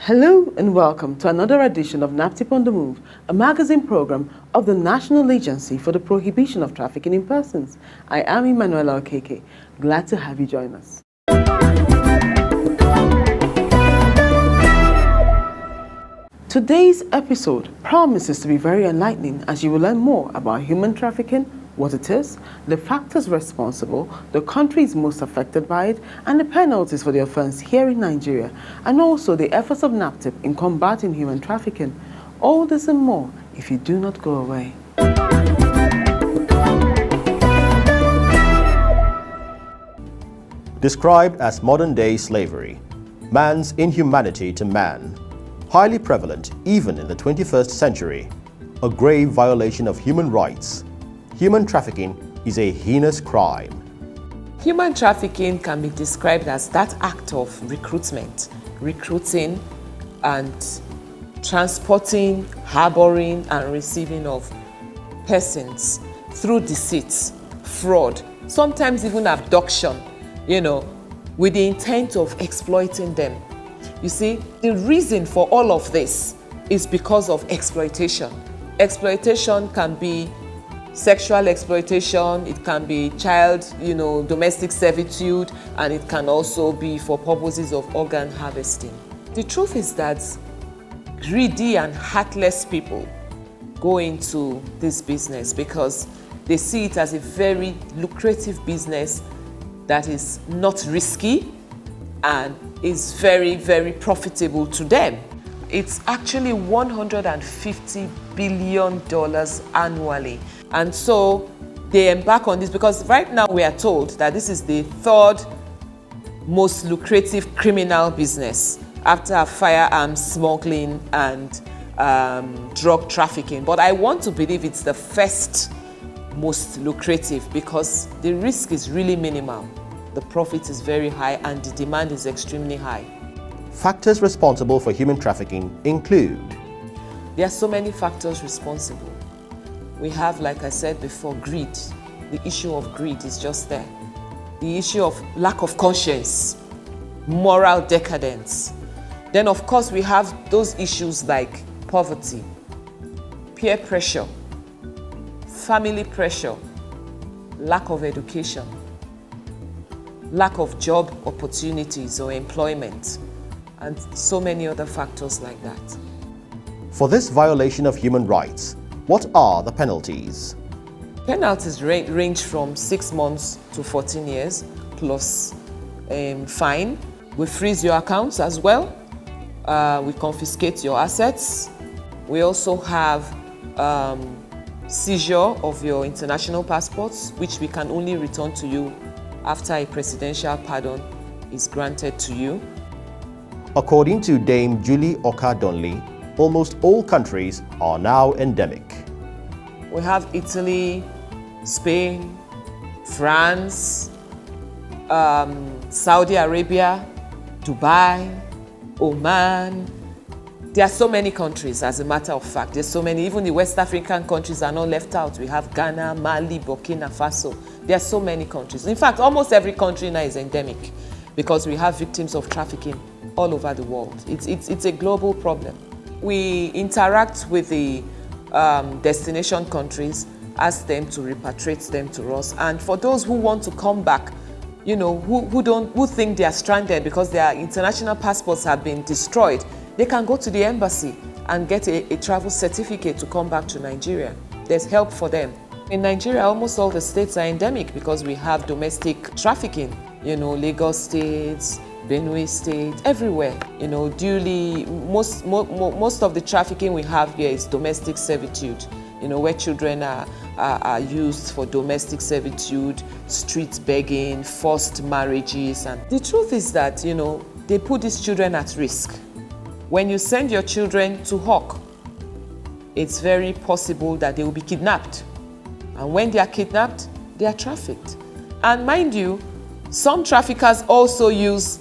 Hello and welcome to another edition of NAPTIP on the Move, a magazine program of the National Agency for the Prohibition of Trafficking in Persons. I am Emanuela Okeke. Glad to have you join us. Today's episode promises to be very enlightening as you will learn more about human trafficking, what it is, the factors responsible, the countries most affected by it, and the penalties for the offense here in Nigeria, and also the efforts of NAPTIP in combating human trafficking. All this and more if you do not go away. Described as modern-day slavery, man's inhumanity to man, highly prevalent even in the 21st century, a grave violation of human rights. Human trafficking is a heinous crime. Human trafficking can be described as that act of recruiting and transporting, harboring and receiving of persons through deceit, fraud, sometimes even abduction, with the intent of exploiting them. You see, the reason for all of this is because of exploitation. Exploitation can be sexual exploitation, it can be child, domestic servitude, and it can also be for purposes of organ harvesting. The truth is that greedy and heartless people go into this business because they see it as a very lucrative business that is not risky and is very, very profitable to them. It's actually $150 billion annually. And so they embark on this because right now we are told that this is the third most lucrative criminal business after firearms smuggling and drug trafficking. But I want to believe it's the first most lucrative because the risk is really minimal. The profit is very high and the demand is extremely high. Factors responsible for human trafficking include? There are so many factors responsible. We have, like I said before, greed. The issue of greed is just there. The issue of lack of conscience, moral decadence. Then, of course, we have those issues like poverty, peer pressure, family pressure, lack of education, lack of job opportunities or employment, and so many other factors like that. For this violation of human rights, what are the penalties? Penalties range from 6 months to 14 years plus fine. We freeze your accounts as well. We confiscate your assets. We also have seizure of your international passports, which we can only return to you after a presidential pardon is granted to you. According to Dame Julie Okah Donli, almost all countries are now endemic. We have Italy, Spain, France, Saudi Arabia, Dubai, Oman. There are so many countries, as a matter of fact. There's so many. Even the West African countries are not left out. We have Ghana, Mali, Burkina Faso. There are so many countries. In fact, almost every country now is endemic because we have victims of trafficking all over the world. It's a global problem. We interact with the destination countries ask them to repatriate them to us. And for those who want to come back, you know, who think they are stranded because their international passports have been destroyed, they can go to the embassy and get a travel certificate to come back to Nigeria. There's help for them. In Nigeria, almost all the states are endemic because we have domestic trafficking. You know, Lagos State, Benue State, everywhere. You know, most of the trafficking we have here is domestic servitude. You know, where children are used for domestic servitude, street begging, forced marriages. And the truth is that, you know, they put these children at risk. When you send your children to hawk, it's very possible that they will be kidnapped. And when they are kidnapped, they are trafficked. And mind you, some traffickers also use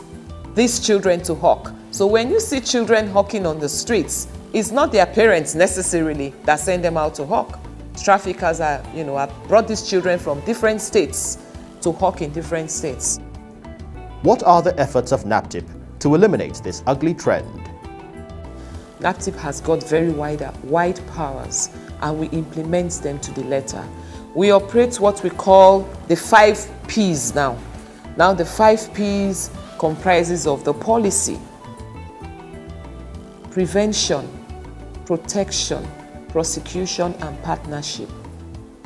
these children to hawk. So when you see children hawking on the streets, it's not their parents necessarily that send them out to hawk. Traffickers have brought these children from different states to hawk in different states. What are the efforts of NAPTIP to eliminate this ugly trend? NAPTIP has got very wide powers, and we implement them to the letter. We operate what we call the 5 Ps now. Now the 5 Ps comprises of the policy, prevention, protection, prosecution, and partnership.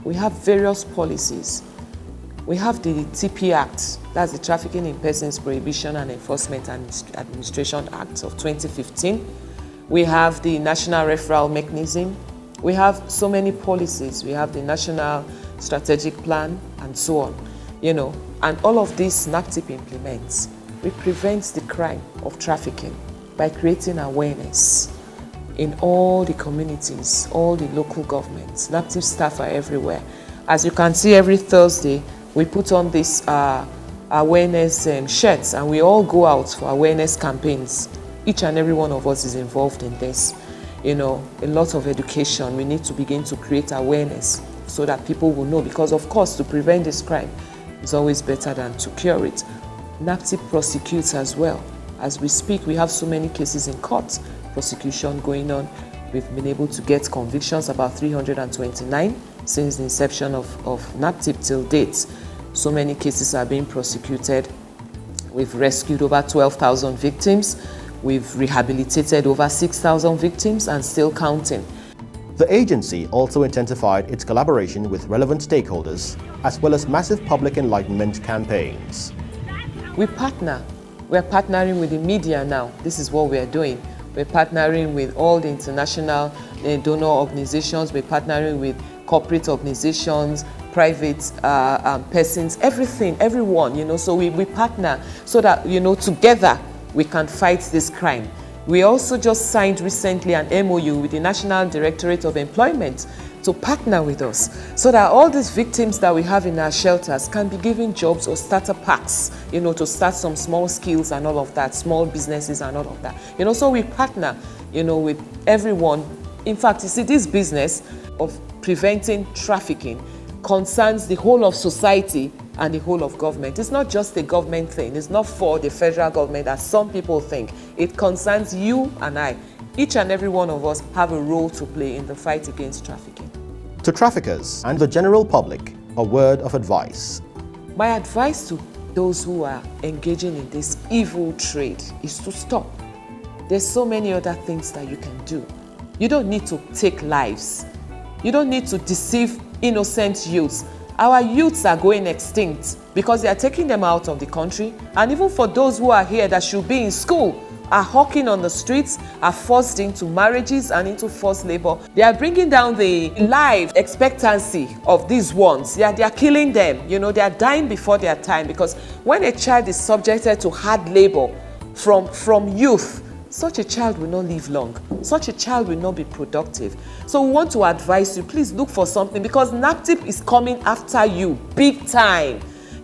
We have various policies. We have the TP Act, that's the Trafficking in Persons Prohibition and Enforcement Administration Act of 2015. We have the National Referral Mechanism. We have so many policies. We have the National Strategic Plan and so on, you know. And all of this NAPTIP implements. We prevent the crime of trafficking by creating awareness in all the communities, all the local governments. NAPTIP staff are everywhere. As you can see, every Thursday, we put on these awareness shirts, and we all go out for awareness campaigns. Each and every one of us is involved in this. You know, a lot of education. We need to begin to create awareness so that people will know, because of course, to prevent this crime is always better than to cure it. NAPTIP prosecutes as well. As we speak, we have so many cases in court, prosecution going on. We've been able to get convictions, about 329 since the inception of NAPTIP till date. So many cases are being prosecuted. We've rescued over 12,000 victims. We've rehabilitated over 6,000 victims and still counting. The agency also intensified its collaboration with relevant stakeholders, as well as massive public enlightenment campaigns. We partner. We're partnering with the media now. This is what we're doing. We're partnering with all the international donor organizations. We're partnering with corporate organizations, private persons, everything, everyone, you know. So we partner so that, you know, together we can fight this crime. We also just signed recently an MOU with the National Directorate of Employment to partner with us so that all these victims that we have in our shelters can be given jobs or starter packs, you know, to start some small skills and all of that, small businesses and all of that. You know, so we partner, you know, with everyone. In fact, you see, this business of preventing trafficking concerns the whole of society and the whole of government. It's not just a government thing. It's not for the federal government as some people think. It concerns you and I. Each and every one of us have a role to play in the fight against trafficking. To traffickers and the general public, a word of advice. My advice to those who are engaging in this evil trade is to stop. There's so many other things that you can do. You don't need to take lives. You don't need to deceive innocent youths. Our youths are going extinct because they are taking them out of the country. And even for those who are here that should be in school, are hawking on the streets, are forced into marriages and into forced labor. They are bringing down the life expectancy of these ones. They are killing them. You know, they are dying before their time, because when a child is subjected to hard labor from youth, such a child will not live long. Such a child will not be productive. So we want to advise you, please look for something, because NAPTIP is coming after you big time.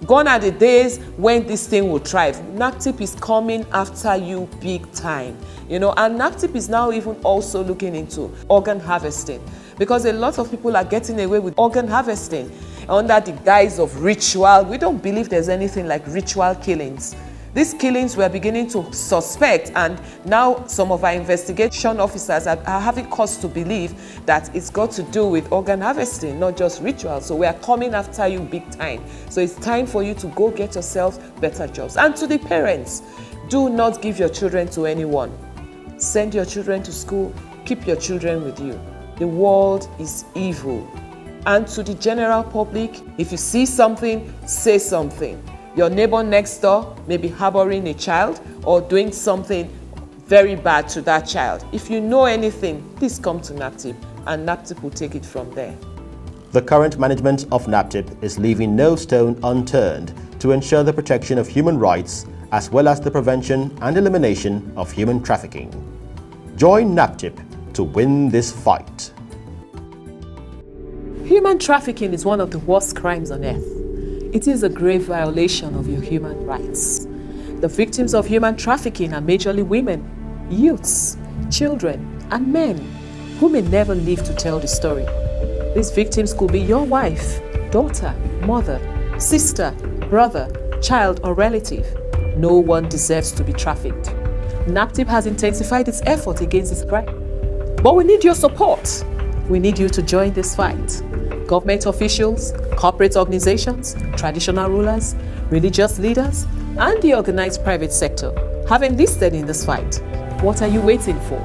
Gone are the days when this thing will thrive. NAPTIP is coming after you big time. You know, and NAPTIP is now even also looking into organ harvesting, because a lot of people are getting away with organ harvesting under the guise of ritual. We don't believe there's anything like ritual killings. These killings we're beginning to suspect, and now some of our investigation officers are having cause to believe that it's got to do with organ harvesting, not just rituals. So we are coming after you big time. So it's time for you to go get yourself better jobs. And to the parents, do not give your children to anyone. Send your children to school, keep your children with you. The world is evil. And to the general public, if you see something, say something. Your neighbor next door may be harboring a child or doing something very bad to that child. If you know anything, please come to NAPTIP, and NAPTIP will take it from there. The current management of NAPTIP is leaving no stone unturned to ensure the protection of human rights as well as the prevention and elimination of human trafficking. Join NAPTIP to win this fight. Human trafficking is one of the worst crimes on earth. It is a grave violation of your human rights. The victims of human trafficking are majorly women, youths, children, and men who may never live to tell the story. These victims could be your wife, daughter, mother, sister, brother, child, or relative. No one deserves to be trafficked. NAPTIP has intensified its effort against this crime. But we need your support. We need you to join this fight. Government officials, corporate organizations, traditional rulers, religious leaders, and the organized private sector have enlisted in this fight. What are you waiting for?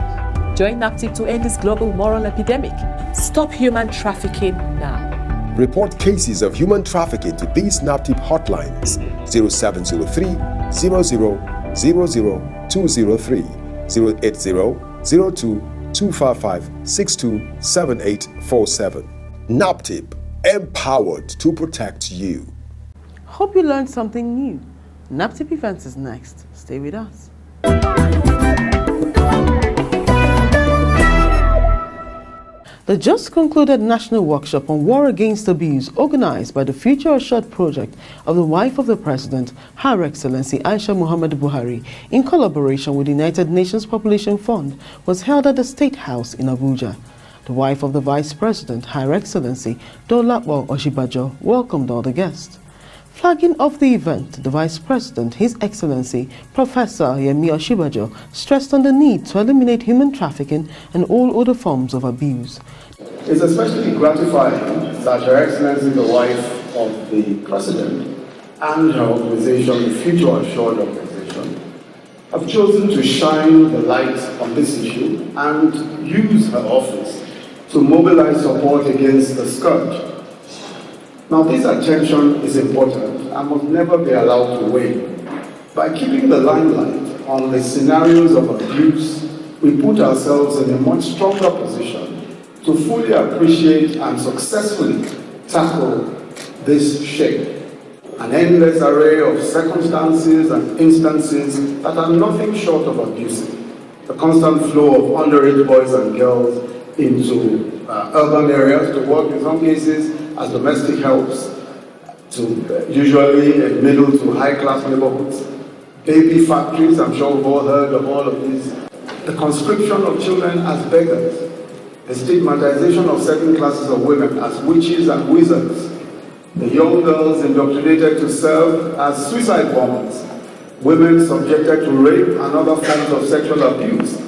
Join NAPTIP to end this global moral epidemic. Stop human trafficking now. Report cases of human trafficking to these NAPTIP hotlines: 0703 00 00 203, 080 02 255 627847. NAPTIP, empowered to protect you. Hope you learned something new. NAPTIP Events is next. Stay with us. The just concluded national workshop on war against abuse, organized by the Future Assured project of the wife of the President, Her Excellency Aisha Muhammad Buhari, in collaboration with the United Nations Population Fund, was held at the State House in Abuja. The wife of the Vice President, Her Excellency Dolapo Oshibajo, welcomed all the guests. Flagging off the event, the Vice President, His Excellency Professor Yemi Oshibajo, stressed on the need to eliminate human trafficking and all other forms of abuse. It's especially gratifying that Her Excellency, the wife of the President, and her organization, the Future Assured organization, have chosen to shine the light on this issue and use her office to mobilize support against the scourge. Now, this attention is important and must never be allowed to wane. By keeping the limelight on the scenarios of abuse, we put ourselves in a much stronger position to fully appreciate and successfully tackle this shame. An endless array of circumstances and instances that are nothing short of abusive. The constant flow of underage boys and girls into urban areas to work, in some cases, as domestic helps, to usually in middle to high-class neighborhoods. Baby factories, I'm sure we've all heard of all of these. The conscription of children as beggars. The stigmatization of certain classes of women as witches and wizards. The young girls indoctrinated to serve as suicide bombers. Women subjected to rape and other forms of sexual abuse.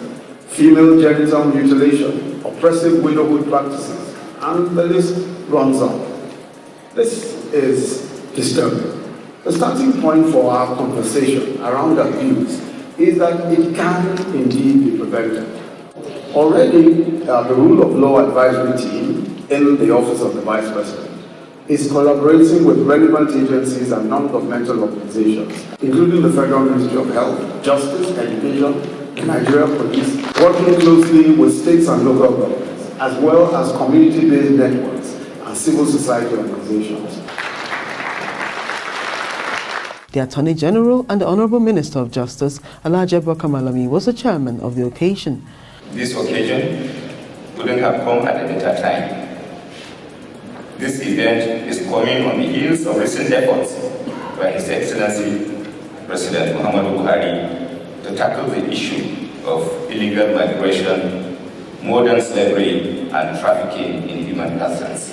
Female genital mutilation, oppressive widowhood practices, and the list runs on. This is disturbing. The starting point for our conversation around abuse is that it can indeed be prevented. Already, the Rule of Law Advisory Team in the Office of the Vice President is collaborating with relevant agencies and non-governmental organizations, including the Federal Ministry of Health, Justice, Education, Nigeria Police, working closely with states and local governments, as well as community-based networks and civil society organizations. The Attorney General and the Honorable Minister of Justice, Alhaji Abubakar Malami, was the chairman of the occasion. This occasion couldn't have come at a better time. This event is coming on the heels of recent efforts by His Excellency President Muhammadu Buhari to tackle the issue of illegal migration, modern slavery, and trafficking in human persons.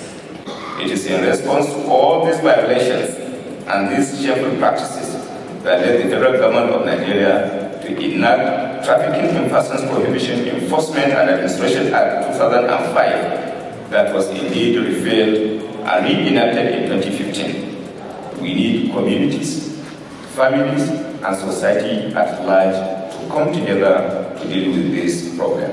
It is in response to all these violations and these shameful practices that led the federal government of Nigeria to enact Trafficking in Persons Prohibition Enforcement and Administration Act 2005 that was indeed repealed and reenacted in 2015. We need communities, families, and society at large to come together to deal with this problem.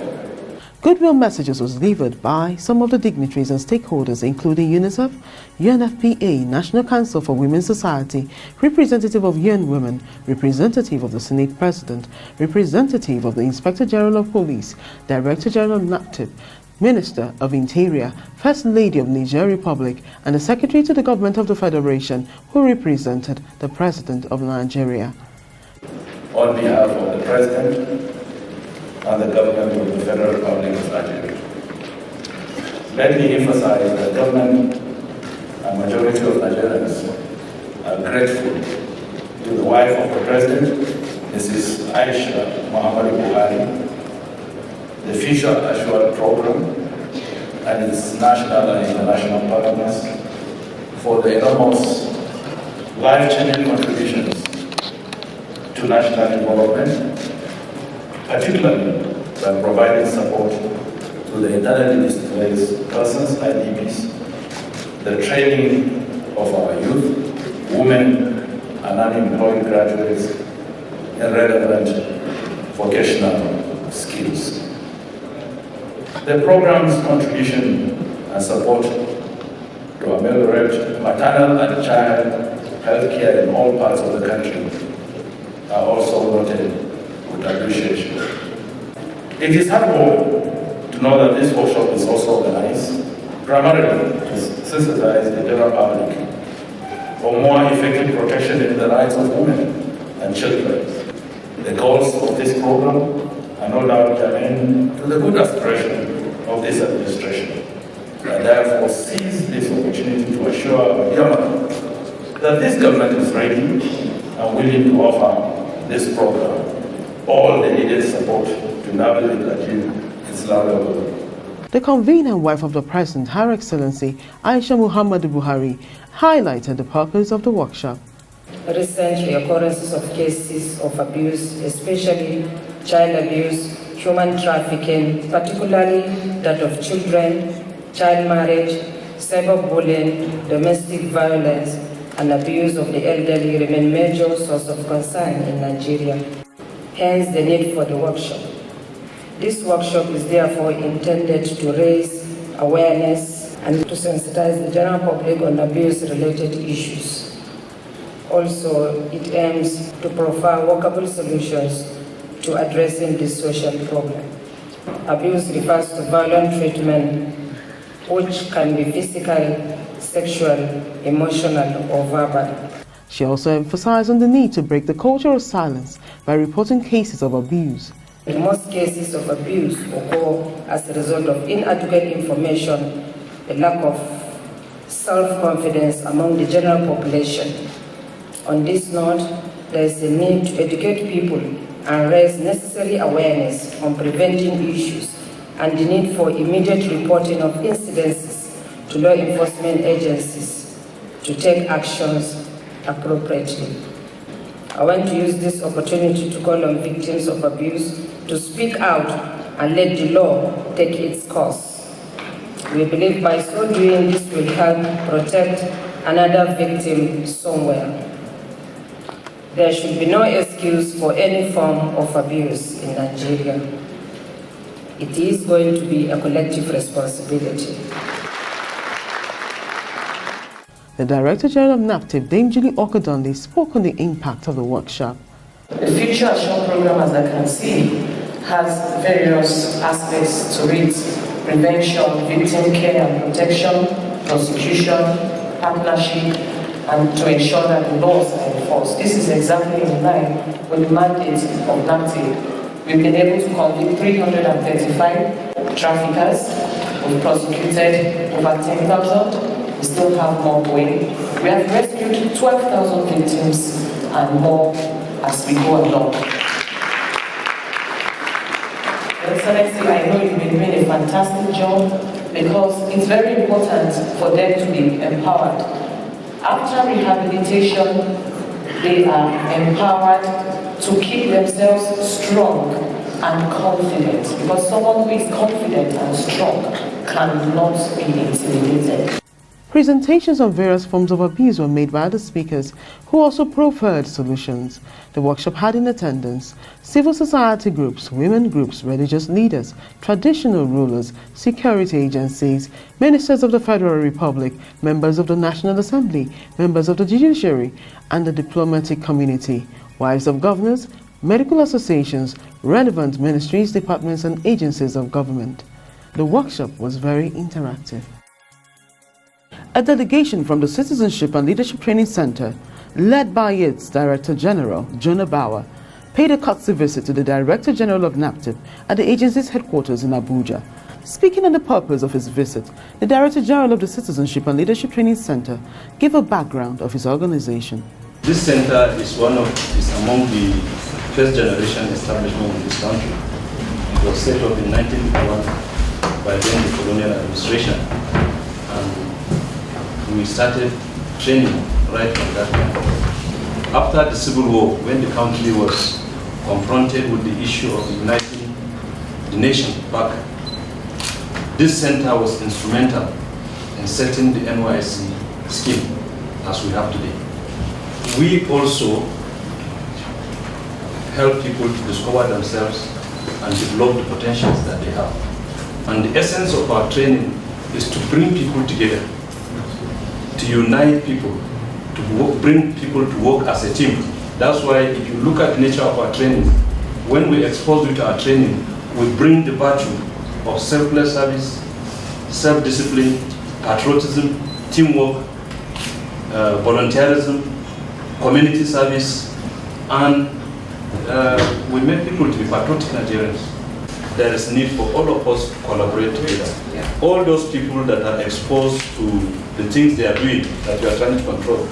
Goodwill messages was delivered by some of the dignitaries and stakeholders, including UNICEF, UNFPA, National Council for Women's Society, representative of UN Women, representative of the Senate President, representative of the Inspector General of Police, Director General of NAPTIP, Minister of Interior, First Lady of Niger Republic, and the Secretary to the Government of the Federation, who represented the President of Nigeria. On behalf of the President and the Government of the Federal Republic of Nigeria, let me emphasize that the government and majority of Nigerians are grateful to the wife of the President, Mrs. Aisha Muhammad Buhari, the Future Assured Program, and its national and international partners for the enormous life-changing contributions to national development, particularly by providing support to the internally displaced persons, IDPs, the training of our youth, women, and unemployed graduates in relevant vocational skills. The program's contribution and support to ameliorate maternal and child health care in all parts of the country are also noted with appreciation. It is heartwarming to know that this workshop is also organized primarily to sensitize the general public for more effective protection in the rights of women and children. The goals of this program are no doubt germane to the good aspiration of this administration. I therefore seize this opportunity to assure our government that this government is ready and willing to offer this program all the needed support to navigate achieve its laudable. The convener and wife of the President, Her Excellency Aisha Muhammad Buhari, highlighted the purpose of the workshop. Recent reoccurrences of cases of abuse, especially child abuse, human trafficking, particularly that of children, child marriage, cyberbullying, domestic violence, and abuse of the elderly remain major source of concern in Nigeria. Hence the need for the workshop. This workshop is therefore intended to raise awareness and to sensitize the general public on abuse-related issues. Also, it aims to provide workable solutions to addressing this social problem. Abuse refers to violent treatment which can be physical, sexual, emotional, or verbal. She also emphasized on the need to break the culture of silence by reporting cases of abuse. In most cases of abuse occur as a result of inadequate information, a lack of self-confidence among the general population. On this note, there is a need to educate people and raise necessary awareness on preventing issues and the need for immediate reporting of incidences to law enforcement agencies to take actions appropriately. I want to use this opportunity to call on victims of abuse to speak out and let the law take its course. We believe by so doing this will help protect another victim somewhere. There should be no excuse for any form of abuse in Nigeria. It is going to be a collective responsibility. The Director General of NAPTIP, Dame Julie Okah Donli, spoke on the impact of the workshop. The Future Assured Program, as I can see, has various aspects to it: prevention, victim care and protection, prosecution, partnership, and to ensure that the laws are enforced. This is exactly in line with the mandate of NAPTIP. We've been able to convict 335 traffickers. We've prosecuted over 10,000. We still have more going. We have rescued 12,000 victims and more as we go along. Your Excellency, I know you've been doing a fantastic job because it's very important for them to be empowered. After rehabilitation, they are empowered to keep themselves strong and confident, because someone who is confident and strong cannot be intimidated. Presentations on various forms of abuse were made by other speakers who also proffered solutions. The workshop had in attendance civil society groups, women groups, religious leaders, traditional rulers, security agencies, ministers of the Federal Republic, members of the National Assembly, members of the judiciary, and the diplomatic community, wives of governors, medical associations, relevant ministries, departments, and agencies of government. The workshop was very interactive. A delegation from the Citizenship and Leadership Training Center, led by its Director General, Jonah Bauer, paid a courtesy visit to the Director General of NAPTIP at the agency's headquarters in Abuja. Speaking on the purpose of his visit, the Director General of the Citizenship and Leadership Training Center gave a background of his organization. This center is among the first generation establishment in this country. It was set up in 1951 by then the colonial administration. And we started training right from that time. After the Civil War, when the country was confronted with the issue of uniting the nation back, this center was instrumental in setting the NYSC scheme as we have today. We also help people to discover themselves and develop the potentials that they have. And the essence of our training is to bring people together, to unite people, to bring people to work as a team. That's why if you look at the nature of our training, when we expose you to our training, we bring the virtue of selfless service, self-discipline, patriotism, teamwork, volunteerism, community service, and we make people to be patriotic Nigerians. There is need for all of us to collaborate together. Yeah. All those people that are exposed to the things they are doing that we are trying to control,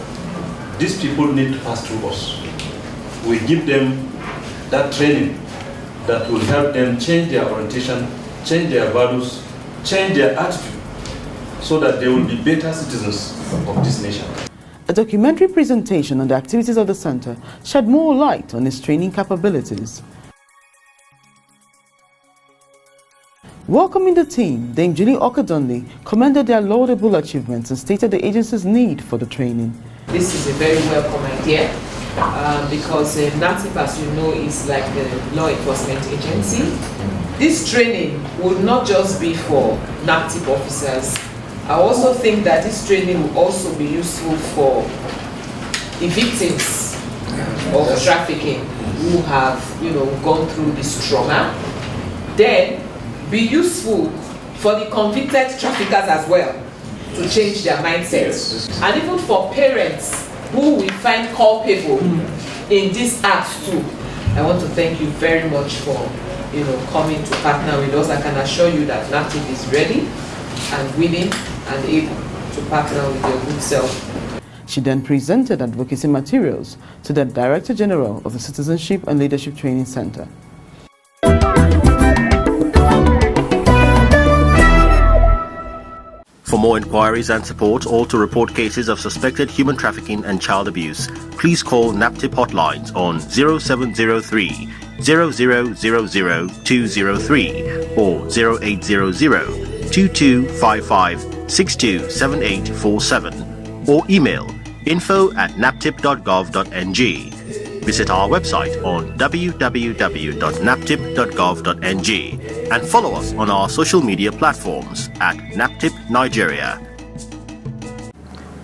these people need to pass through us. We give them that training that will help them change their orientation, change their values, change their attitude, so that they will be better citizens of this nation. A documentary presentation on the activities of the center shed more light on its training capabilities. Welcoming the team, Dame Julie Okah Donli commended their laudable achievements and stated the agency's need for the training. This is a very welcome idea because NAPTIP, as you know, is like the law enforcement agency. This training would not just be for NAPTIP officers. I also think that this training will also be useful for the victims of trafficking who have, gone through this trauma. Then be useful for the convicted traffickers as well to change their mindsets. And even for parents who we find culpable in this act too. I want to thank you very much for coming to partner with us. I can assure you that NAPTIP is ready and willing and able to partner with your good self. She then presented advocacy materials to the Director General of the Citizenship and Leadership Training Center. For more inquiries and support or to report cases of suspected human trafficking and child abuse, please call NAPTIP hotlines on 0703 0000 203 or 0800 2255 627847 or email info@naptip.gov.ng. Visit our website on www.naptip.gov.ng and follow us on our social media platforms at NAPTIP Nigeria.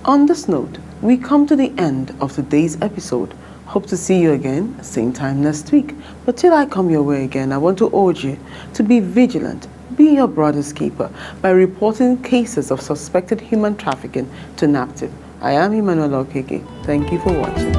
On this note, we come to the end of today's episode. Hope to see you again, same time next week. But till I come your way again, I want to urge you to be vigilant. Be your brother's keeper by reporting cases of suspected human trafficking to NAPTIP. I am Emmanuel Okeke. Thank you for watching.